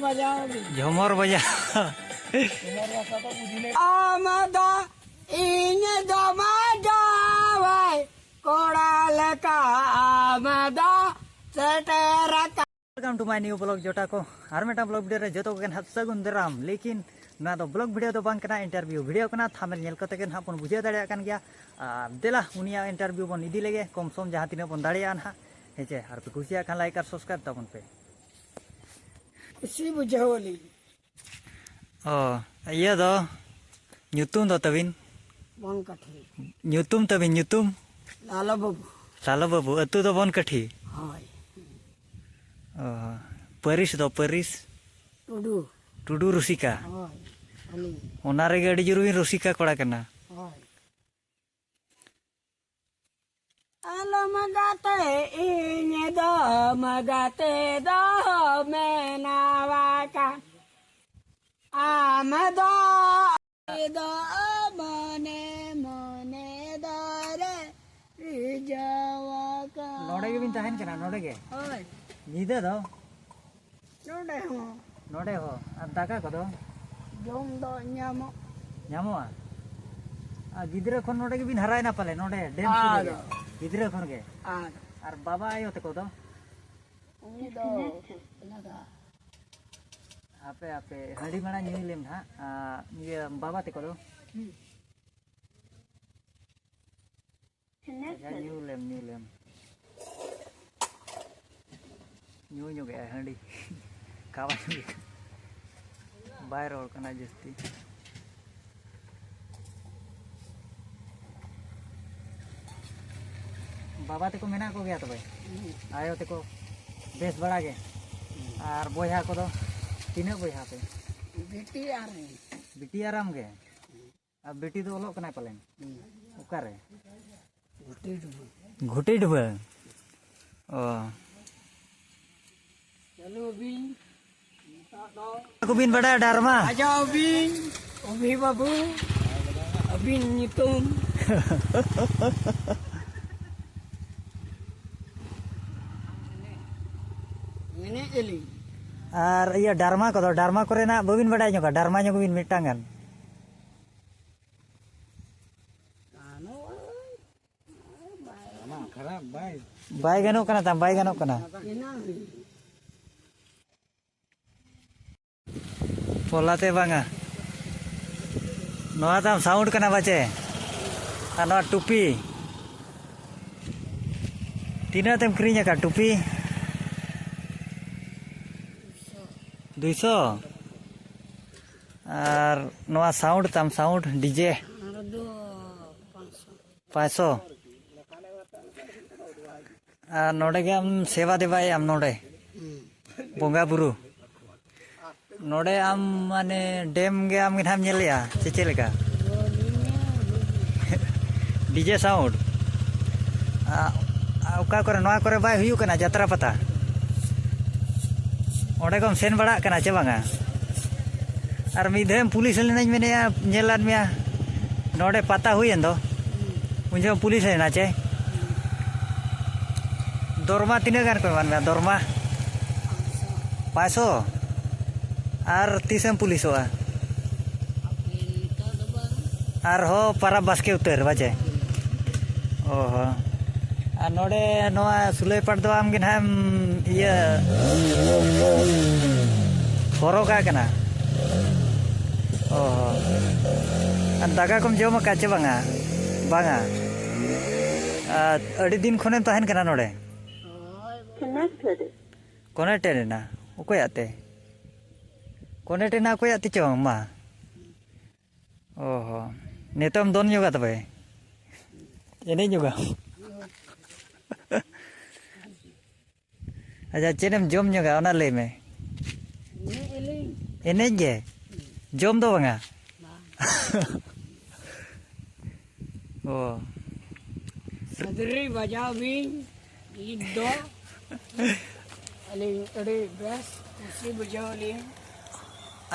झुमर बजा आमदा इन दमादा वाई कोड़ा का आमदा सेटरका। Welcome to my new blog जोटा को हर मेटा ब्लॉग वीडियो रे जतो के हाथ सगुन दराम लेकिन ना तो ब्लॉग वीडियो तो बांग कना इंटरव्यू वीडियो कना थामेल नेल कते के हापन बुझे दाड़िया कान गया देला उनिया इंटरव्यू बन इदी लेगे कम सम जहां तिना बन दाड़िया ना हेचे हर पे खुशिया खान लाइक और सब्सक्राइब तबन पे खुशी बुझावली ओ ये दो ᱧᱩᱛᱩᱢ ᱫᱚ ᱛᱟᱵᱤᱱ बनकाठी ᱧᱩᱛᱩᱢ ᱛᱟᱵᱤᱱ ᱧᱩᱛᱩᱢ लाला बाबू ᱟᱹᱛᱩ ᱫᱚ बनकाठी हाय ओ परिस दो परिस टुडू टुडू रुसिका हाय अली ओना रे गडी जरूरी रुसिका कोड़ा कना हाय आलो मगाते इने दो मगाते दो मेनावाका आमदो दो मने मने दरे रिजवाका नोडे के बिन तहन कना नोडे के हाय नीदे दो नोडे हो नोडे हो आ दाका को दो जोम दो न्यामो ᱧᱟᱢᱚᱜᱼᱟ आ गिद्रा खन नोडे के बिन हरायना पाले नोडे डेम सुरे गिद्रा खन के आर बाबा आयो ते को दो उनी दो लगा आपे आपे हंडी माना ᱧᱩᱭᱞᱮᱢ ना ये बाबा ते को दो ᱧᱩᱭᱞᱮᱢ ᱧᱩ ᱧᱩ गे हंडी खावा बाय रोड कना जस्ती बाबा ते को मेना को गया तो भाई आयो ते को बेस बड़ा गे आर बोया को दो तीना बोया पे बेटी आराम गे अब बेटी तो ओलो कना पलेन ओकारे घुटी डुबा ओ चलो बिन को बिन बड़ा डरमा आजा बिन ओबी बाबू अबिन नितुम मैंने एली आर ये डरमा को दो डरमा करे ना बबिन बड़ा ᱧᱚᱜᱟ डरमा ᱧᱚᱜ बिन मिटांगन बाय गनो कना ता बाय गनो कना पोलाते बांगा नोआ ताम साउंड कना बाचे आ नोआ टुपी तीना तेम क्रीnya का टुपी 200 और नोआ साउंड ताम साउंड डीजे 500 और नोडे के आम सेवा देवाय आम नोडे बोंगा बुरु नोडे आम माने डेम गे आम गिनाम नेलिया चेचे लेका डीजे साउंड ओका करे नोआ करे बाय हुयु कना यात्रा पता ओडे कम सेन बड़ा कना चे बांगा और मिधेम पुलिस लेनाñ मेनेया नेलान मिया नोडे पता हुयेन दो उनजो पुलिस लेना चे दरमा तीना गान को मान में दरमा 500 और तीसम पुलिस हुआ और हो पारा बस के उतर बजे ओहो और नोडे नोआ सुलई पाट दो आम गिन हम ये फोरो का कना ओहो और दागा कम जोम काचे बांगा बांगा अड़ी दिन खने तहन कना नोडे कनेक्टेड ना ओकोयाते कनेक्टेड ना ओकोयाते चोंग मा ओहो नेतम दोन योगा तबे एने योगा अच्छा चेनेम जोम योगा ओना ले में एने जे जोम दो बांगा ओ सदरी बजाओ बिन दो अली अरे बस खुशी बुझावली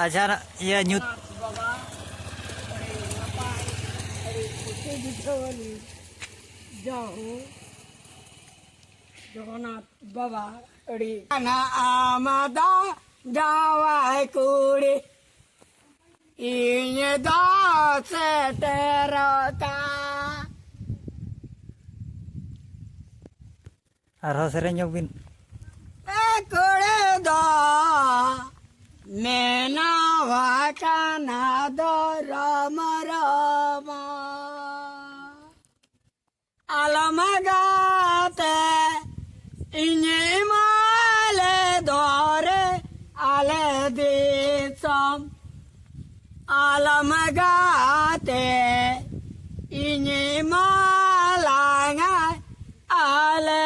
अच्छा ये न्यू बाबा अरे नपा अरे खुशी बुझावली जाओ जगन्नाथ बाबा अरे ना आमदा जावाई कुड़ी इन्हें दो से तेरता arho serenya bin कुड़ी दो मेना वाचना दो राम राम अलमगाते इन्हें माले दौरे आले दिसम अलमगाते इन्हें मालांगा आले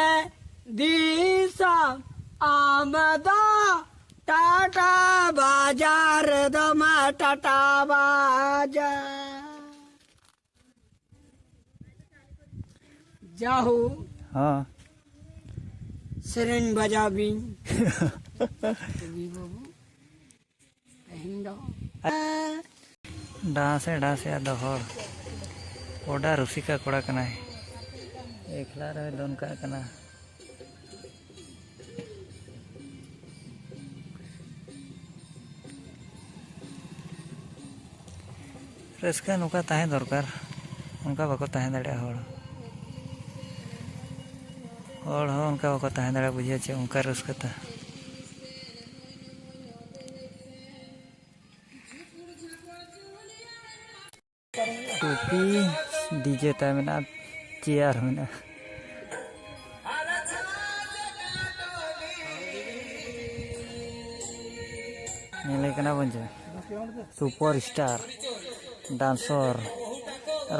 दिसम आमदा टाटा बाजार दमा टाटा बाजार जाहू ha sering baca bing babu hindo डांसे आदो हर ओडा रुसिका कोड़ा कना एकला रे दोन का कना रस्का नुका ताहे दरकार उनका बाको ताहे दाड़े हर हो उनका बाको ताहे दाड़े बुझे चे उनका रस्कता टोपी डीजे ता मेना चेयर मेना नेले कना बंजे सुपर स्टार डांसर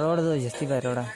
रोड दो जस्ती बाय रोड़ा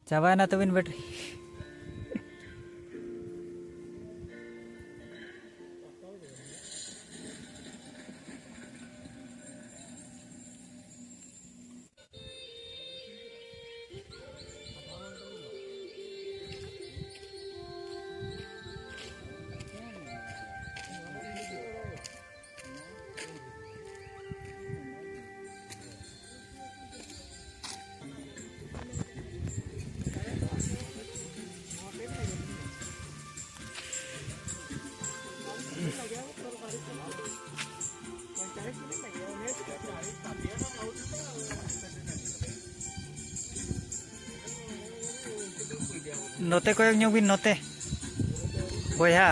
चाबा ना तबिन बैटरी नोते कोयक ᱧᱚᱜ ᱵᱤᱱ नोते बोया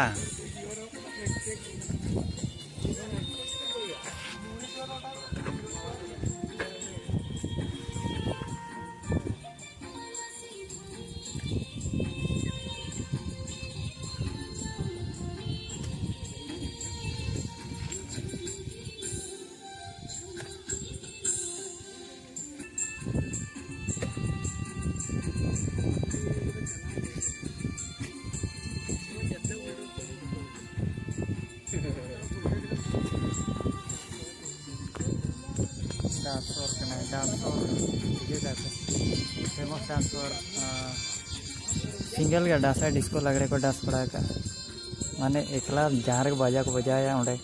डांसर कना डांसर ये जाते फेमस डांसर सिंगल का डांस डिस्को लगड़े को डांस पड़ा का माने एकला जहाँ रे बाजा को बजाया ओंडे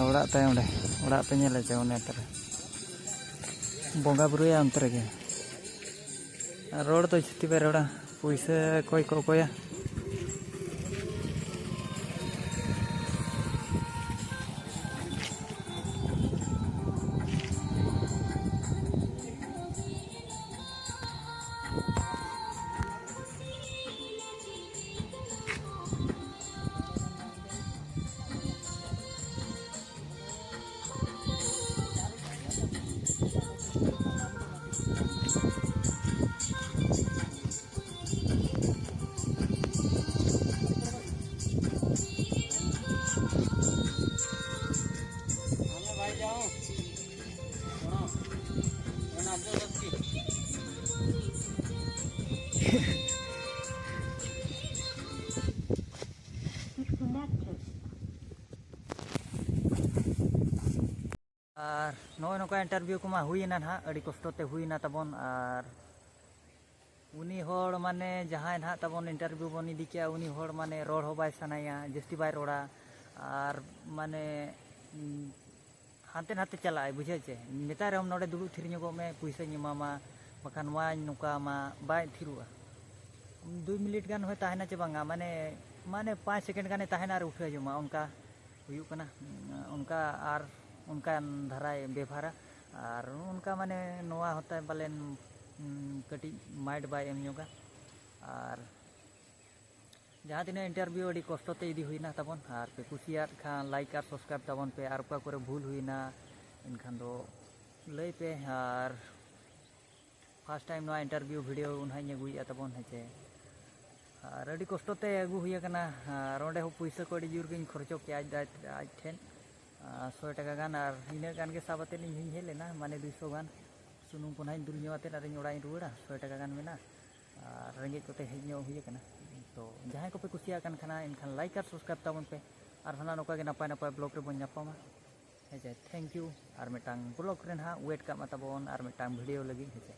ओड़ा ते ओंडे ओड़ा पे नेले चे ओने तर बोंगा बुरुया अंतर के रोड तो छती पे रोड़ा पैसे कोई को कोया और नॉय नौका इंटरव्यू को हुईना ना अड़ी कष्टते हुईना तबन और उनी होड़ माने जहां ना तबन इंटरव्यू बन इदी किया उनी होड़ माने रोड हो बाय सनाया जस्ती बाय रोड़ा और माने हानते नाते चला बुझे चे मेतारे हम नोडे दुड़ू थिरñो में पैसा एमामा बखान वाñ नुका मा बाय थिरुआ 2 मिनट गान होय ताहेना चे बांगा माने माने 5 सेकंड गाने ताहेना रे उठे जमा उनका हुयु कना उनका और उनका धराय बेभारा और उनका माने नोआ होता है बालेन कटी माइट बाय एम योगा और जहाँ तीन इंटरव्यू अड़ी कष्टते इदी हुईना तबन और पे कुसिया खान लाइक और सब्सक्राइब तबन पे और का करे भूल हुईना इनखान दो लई पे और फर्स्ट टाइम नोआ इंटरव्यू वीडियो उन्हाई अगुई तबन हेचे और अड़ी कष्टते अगू हुई कना और ओंडे हो पैसा को अड़ी जोर गिन खर्चो के आज ठेन 100 टाका गान और इन गान के साबते इन हेज लेना माने 200 गान सुनुम को नाई दुल ñoate और ओड़ा रुड़ा 100 टाका गान मेना और रेंगे कोते हेज हुई कना तो जहाँ को पे कुसिया कान खाना इनखान लाइक और सब्सक्राइब तबन पे और हाना नौका नपाय नपाय ब्लॉग रे बन नापामा हेजे थैंक यू और मिटांग ब्लॉग रे ना वेट का तबन और मिटांग वीडियो लगी हेजे।